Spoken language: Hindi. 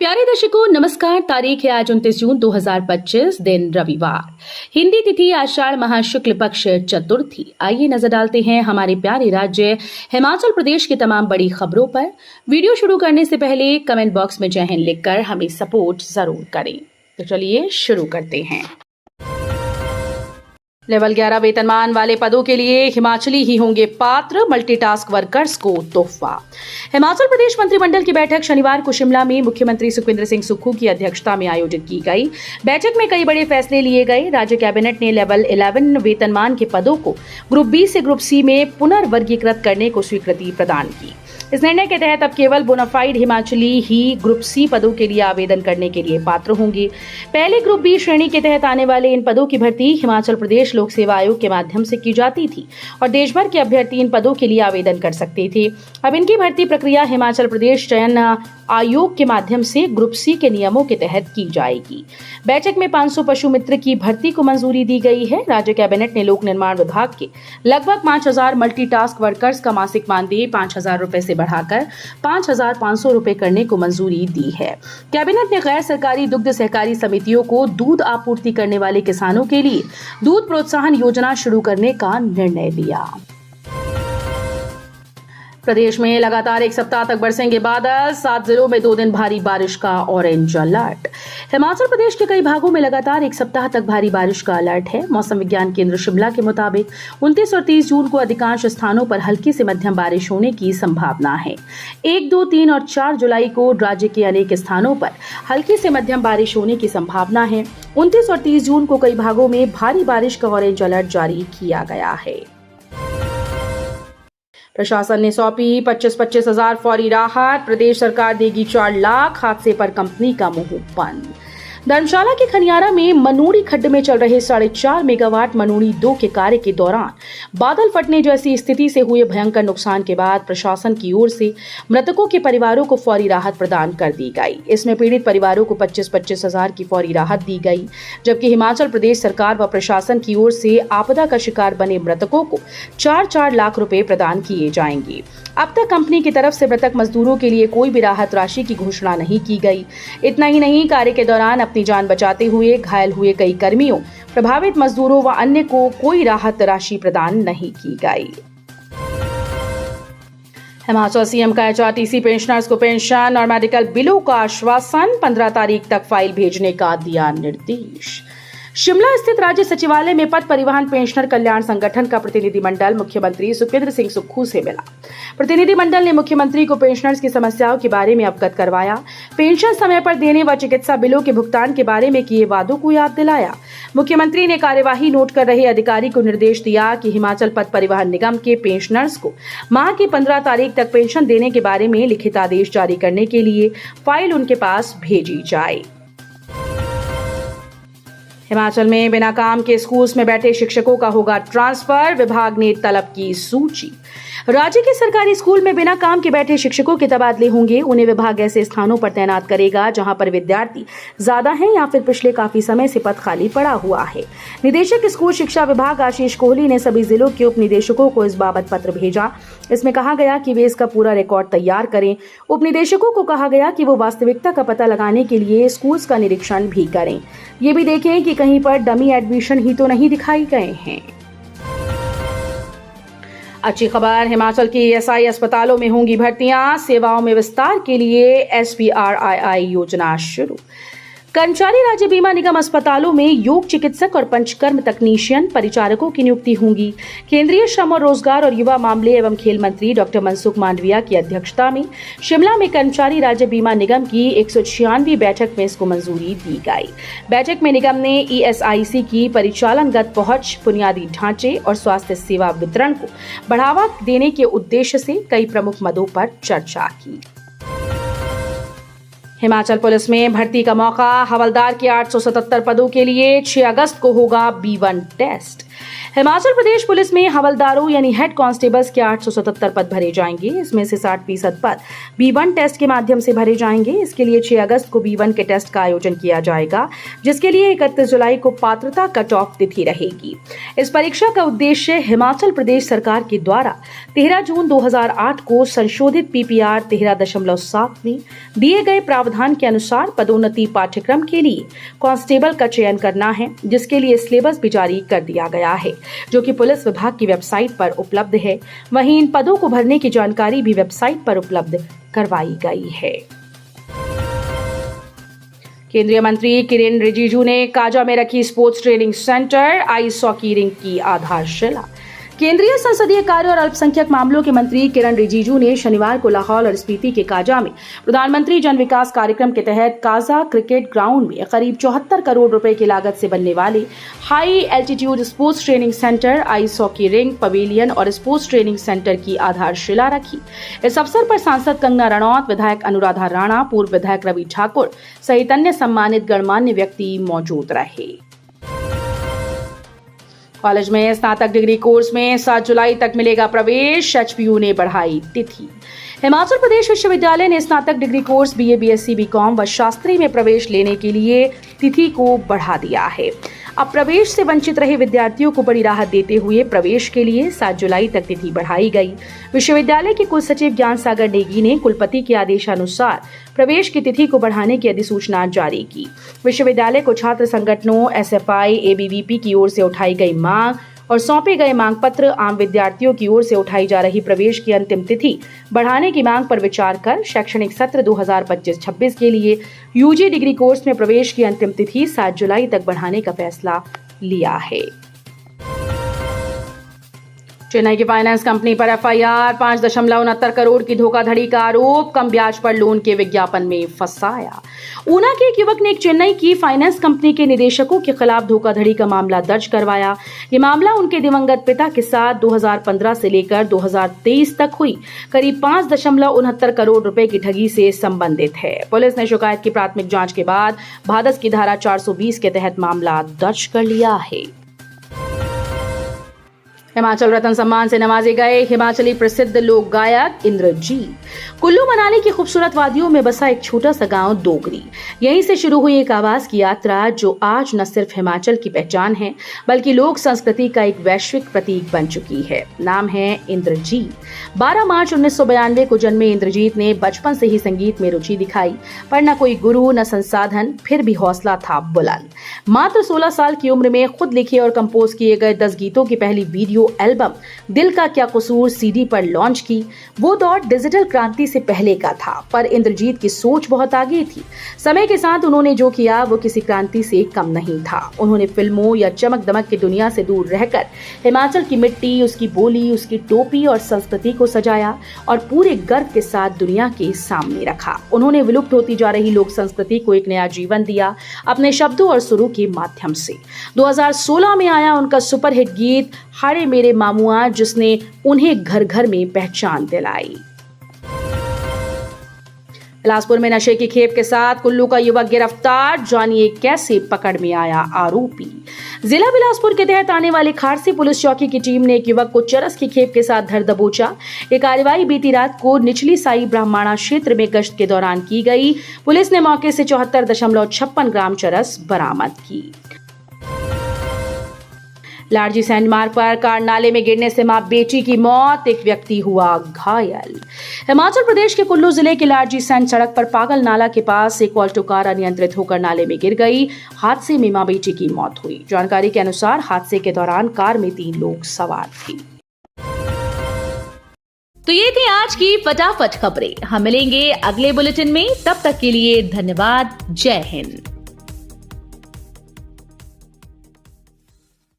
प्यारे दर्शकों नमस्कार। तारीख है आज 29 जून 2025, दिन रविवार। हिंदी तिथि आषाढ़ माह शुक्ल पक्ष चतुर्थी। आइए नजर डालते हैं हमारे प्यारे राज्य हिमाचल प्रदेश की तमाम बड़ी खबरों पर। वीडियो शुरू करने से पहले कमेंट बॉक्स में जय हिंद लिखकर हमें सपोर्ट जरूर करें। तो चलिए शुरू करते हैं। लेवल 11 वेतनमान वाले पदों के लिए हिमाचली ही होंगे पात्र, मल्टीटास्क वर्कर्स को तोहफा। हिमाचल प्रदेश मंत्रिमंडल की बैठक शनिवार को शिमला में मुख्यमंत्री सुखविंदर सिंह सुक्खू की अध्यक्षता में आयोजित की गई। बैठक में कई बड़े फैसले लिए गए। राज्य कैबिनेट ने लेवल 11 वेतनमान के पदों को ग्रुप बी से ग्रुप सी में पुनर्वर्गीकृत करने को स्वीकृति प्रदान की। इस निर्णय के तहत अब केवल बोनाफाइड हिमाचली ही ग्रुप सी पदों के लिए आवेदन करने के लिए पात्र होंगे। पहले ग्रुप बी श्रेणी के तहत आने वाले इन पदों की भर्ती हिमाचल प्रदेश लोक सेवा आयोग के माध्यम से की जाती थी और देश भर के अभ्यर्थी इन पदों के लिए आवेदन कर सकते थे। अब इनकी भर्ती प्रक्रिया हिमाचल प्रदेश चयन आयोग के माध्यम से ग्रुप सी के नियमों के तहत की जाएगी। बैठक में 500 पशु मित्र की भर्ती को मंजूरी दी गई है। राज्य कैबिनेट ने लोक निर्माण विभाग के लगभग 5000 मल्टीटास्क वर्कर्स का मासिक मानदेय 5000 रुपए से बढ़ाकर 5500 रुपए करने को मंजूरी दी है। कैबिनेट ने गैर सरकारी दुग्ध सहकारी समितियों को दूध आपूर्ति करने वाले किसानों के लिए दूध प्रोत्साहन योजना शुरू करने का निर्णय लिया। प्रदेश में लगातार एक सप्ताह तक बरसेंगे बादल। 7 जिलों में 2 दिन भारी बारिश का ऑरेंज अलर्ट। हिमाचल प्रदेश के कई भागों में लगातार एक सप्ताह तक भारी बारिश का अलर्ट है। मौसम विज्ञान केंद्र शिमला के मुताबिक 29 और 30 जून को अधिकांश स्थानों पर हल्की से मध्यम बारिश होने की संभावना है। 1, 2, 3 और 4 जुलाई को राज्य के अनेक स्थानों पर हल्की से मध्यम बारिश होने की संभावना है। 29 और 30 जून को कई भागों में भारी बारिश का ऑरेंज अलर्ट जारी किया गया है। प्रशासन ने सौंपी 25-25 हजार फौरी राहत। प्रदेश सरकार देगी 4 लाख। हादसे पर कंपनी का मुंह बंद। धर्मशाला के खनियारा में मनूड़ी खड्ड में चल रहे 4.5 मेगावाट मनूड़ी 2 के कार्य के दौरान बादल फटने जैसी स्थिति से हुए भयंकर नुकसान के बाद प्रशासन की ओर से मृतकों के परिवारों को फौरी राहत प्रदान कर दी गई। इसमें पीड़ित परिवारों को 25-25 हजार की फौरी राहत दी गई, जबकि हिमाचल प्रदेश सरकार व प्रशासन की ओर से आपदा का शिकार बने मृतकों को 4-4 लाख रुपए प्रदान किए जाएंगे। अब तक कंपनी की तरफ से मृतक मजदूरों के लिए कोई भी राहत राशि की घोषणा नहीं की गई। इतना ही नहीं, कार्य के दौरान अपनी जान बचाते हुए घायल हुए कई कर्मियों, प्रभावित मजदूरों व अन्य को कोई राहत राशि प्रदान नहीं की गई। हिमाचल सीएम का एचआरटीसी पेंशनर्स को पेंशन और मेडिकल बिलों का आश्वासन। 15 तारीख तक फाइल भेजने का दिया निर्देश। शिमला स्थित राज्य सचिवालय में पथ परिवहन पेंशनर कल्याण संगठन का प्रतिनिधिमंडल मुख्यमंत्री सुखविंदर सिंह सुक्खू से मिला। प्रतिनिधिमंडल ने मुख्यमंत्री को पेंशनर्स की समस्याओं के बारे में अवगत करवाया। पेंशन समय पर देने व चिकित्सा बिलों के भुगतान के बारे में किए वादों को याद दिलाया। मुख्यमंत्री ने कार्यवाही नोट कर रहे अधिकारी को निर्देश दिया कि हिमाचल पथ परिवहन निगम के पेंशनर्स को माह की 15 तारीख तक पेंशन देने के बारे में लिखित आदेश जारी करने के लिए फाइल उनके पास भेजी जाए। हिमाचल में बिना काम के स्कूल्स में बैठे शिक्षकों का होगा ट्रांसफर। विभाग ने तलब की सूची। राज्य के सरकारी स्कूल में बिना काम के बैठे शिक्षकों के तबादले होंगे। उन्हें विभाग ऐसे स्थानों पर तैनात करेगा जहां पर विद्यार्थी ज्यादा हैं या फिर पिछले काफी समय से पद खाली पड़ा हुआ है। निदेशक स्कूल शिक्षा विभाग आशीष कोहली ने सभी जिलों के उप निदेशकों को इस बाबत पत्र भेजा। इसमें कहा गया कि वे इसका पूरा रिकॉर्ड तैयार करें। उप निदेशकों को कहा गया कि वो वास्तविकता का पता लगाने के लिए स्कूल्स का निरीक्षण भी करें। ये भी देखें कि कहीं पर डमी एडमिशन ही तो नहीं दिखाई गए हैं। अच्छी खबर, हिमाचल के ईएसआई अस्पतालों में होंगी भर्तियां। सेवाओं में विस्तार के लिए SPRII योजना शुरू। कर्मचारी राज्य बीमा निगम अस्पतालों में योग चिकित्सक और पंचकर्म तकनीशियन परिचारकों की नियुक्ति होंगी। केंद्रीय श्रम और रोजगार और युवा मामले एवं खेल मंत्री डॉक्टर मनसुख मांडविया की अध्यक्षता में शिमला में कर्मचारी राज्य बीमा निगम की 196वीं बैठक में इसको मंजूरी दी गई। बैठक में निगम ने ESIC की परिचालनगत पहुंच, बुनियादी ढांचे और स्वास्थ्य सेवा वितरण को बढ़ावा देने के उद्देश्य से कई प्रमुख मदों पर चर्चा की। हिमाचल पुलिस में भर्ती का मौका। हवलदार के 877 पदों के लिए 6 अगस्त को होगा B1 test. Himachal Pradesh police में हवलदारों यानी हेड कांस्टेबल्स के 877 पद भरे जाएंगे। इसमें से 60% पद B1 टेस्ट के माध्यम से भरे जाएंगे। इसके लिए 6 अगस्त को B1 के टेस्ट का आयोजन किया जाएगा, जिसके लिए 31 जुलाई को पात्रता कट ऑफ तिथि रहेगी। इस परीक्षा का उद्देश्य हिमाचल प्रदेश सरकार के द्वारा 13 जून 2008 को संशोधित PPR 13.7 में दिए गए प्रावधान के अनुसार पदोन्नति पाठ्यक्रम के लिए कांस्टेबल का चयन करना है, जिसके लिए सिलेबस भी जारी कर दिया गया है, जो कि पुलिस विभाग की वेबसाइट पर उपलब्ध है। वहीं इन पदों को भरने की जानकारी भी वेबसाइट पर उपलब्ध करवाई गई है। केंद्रीय मंत्री किरेन रिजिजू ने काजा में रखी sports training centre ice hockey rink की आधारशिला। केंद्रीय संसदीय कार्य और अल्पसंख्यक मामलों के मंत्री किरेन रिजिजू ने शनिवार को लाहौल और स्पीति के काजा में प्रधानमंत्री जन विकास कार्यक्रम के तहत काजा क्रिकेट ग्राउंड में करीब 74 करोड़ रुपए की लागत से बनने वाले high altitude sports training centre, ice hockey rink, pavilion और स्पोर्ट्स ट्रेनिंग सेंटर की आधारशिला रखी। इस अवसर पर सांसद कंगना रणौत, विधायक अनुराधा राणा, पूर्व विधायक रवि ठाकुर सहित अन्य सम्मानित गणमान्य व्यक्ति मौजूद रहे। कॉलेज में स्नातक डिग्री कोर्स में 7 जुलाई तक मिलेगा प्रवेश, HPU ने बढ़ाई तिथि। हिमाचल प्रदेश विश्वविद्यालय ने स्नातक degree course BA, BSc, BCom व शास्त्री में प्रवेश लेने के लिए तिथि को बढ़ा दिया है। अब प्रवेश से वंचित रहे विद्यार्थियों को बड़ी राहत देते हुए प्रवेश के लिए 7 जुलाई तक तिथि बढ़ाई गई। विश्वविद्यालय के कुलसचिव ज्ञान सागर नेगी ने कुलपति के आदेशानुसार प्रवेश की तिथि को बढ़ाने की अधिसूचना जारी की। विश्वविद्यालय को छात्र संगठनों, SFI, ABVP की ओर से उठाई गई मांग और सौंपे गए मांग पत्र, आम विद्यार्थियों की ओर से उठाई जा रही प्रवेश की अंतिम तिथि बढ़ाने की मांग पर विचार कर शैक्षणिक सत्र 2025-26 के लिए UG डिग्री कोर्स में प्रवेश की अंतिम तिथि 7 जुलाई तक बढ़ाने का फैसला लिया है। चेन्नई की फाइनेंस कंपनी पर FIR, 5.69 करोड़ की धोखाधड़ी का आरोप, कम ब्याज पर लोन के विज्ञापन में फंसाया। ऊना के एक युवक ने एक चेन्नई की फाइनेंस कंपनी के निदेशकों के खिलाफ धोखाधड़ी का मामला दर्ज करवाया। ये मामला उनके दिवंगत पिता के साथ 2015 से लेकर 2023 तक हुई करीब 5.69 करोड़ रुपए की ठगी से संबंधित है। पुलिस ने शिकायत की प्राथमिक जांच के बाद भादस की धारा 420 के तहत मामला दर्ज कर लिया है। हिमाचल रत्न सम्मान से नवाजे गए हिमाचली प्रसिद्ध लोक गायक इंद्रजीत। कुल्लू मनाली की खूबसूरत वादियों में बसा एक छोटा सा गांव डोगरी, यहीं से शुरू हुई एक आवाज की यात्रा जो आज न सिर्फ हिमाचल की पहचान है बल्कि लोक संस्कृति का एक वैश्विक प्रतीक बन चुकी है। नाम है इंद्रजीत। 12 मार्च 1992 को जन्मे इंद्रजीत ने बचपन से ही संगीत में रुचि दिखाई, पर न कोई गुरु न संसाधन, फिर भी हौसला था बुलंद। मात्र 16 साल की उम्र में खुद लिखे और कंपोज किए गए 10 गीतों की पहली वीडियो एल्बम दिल का क्या कसूर CD पर लॉन्च की। वो दौर डिजिटल क्रांति से पहले का था, पर इंद्रजीत की सोच बहुत आगे थी। समय के साथ उन्होंने जो किया वो किसी क्रांति से कम नहीं था। उन्होंने फिल्मों या चमक दमक की दुनिया से दूर रहकर हिमाचल की मिट्टी, उसकी बोली, उसकी टोपी और संस्कृति को सजाया और पूरे गर्व के साथ दुनिया के सामने रखा। उन्होंने विलुप्त होती जा रही लोक संस्कृति को एक नया जीवन दिया अपने शब्दों और सुरों के माध्यम से। 2016 में आया उनका सुपरहिट गीत हारे मेरे मामुआ, जिसने उन्हें घर घर में पहचान दिलाई। बिलासपुर में नशे की खेप के साथ कुल्लू का युवक गिरफ्तार, जानिए कैसे पकड़ में आया आरोपी। जिला बिलासपुर के तहत आने वाली खारसी पुलिस चौकी की टीम ने एक युवक को चरस की खेप के साथ धर दबोचा। ये कार्रवाई बीती रात को निचली साई ब्राह्मणा क्षेत्र में गश्त के दौरान की गई। पुलिस ने मौके से 74.56 ग्राम चरस बरामद की। लारजी सैंड मार्ग पर कार नाले में गिरने से मां बेटी की मौत, एक व्यक्ति हुआ घायल। हिमाचल प्रदेश के कुल्लू जिले के लारजी सैंड सड़क पर पागल नाला के पास एक ऑल्टो कार अनियंत्रित होकर नाले में गिर गई। हादसे में मां बेटी की मौत हुई। जानकारी के अनुसार हादसे के दौरान कार में 3 लोग सवार थे। तो ये थी आज की फटाफट खबरें। हम मिलेंगे अगले बुलेटिन में, तब तक के लिए धन्यवाद। जय हिंद।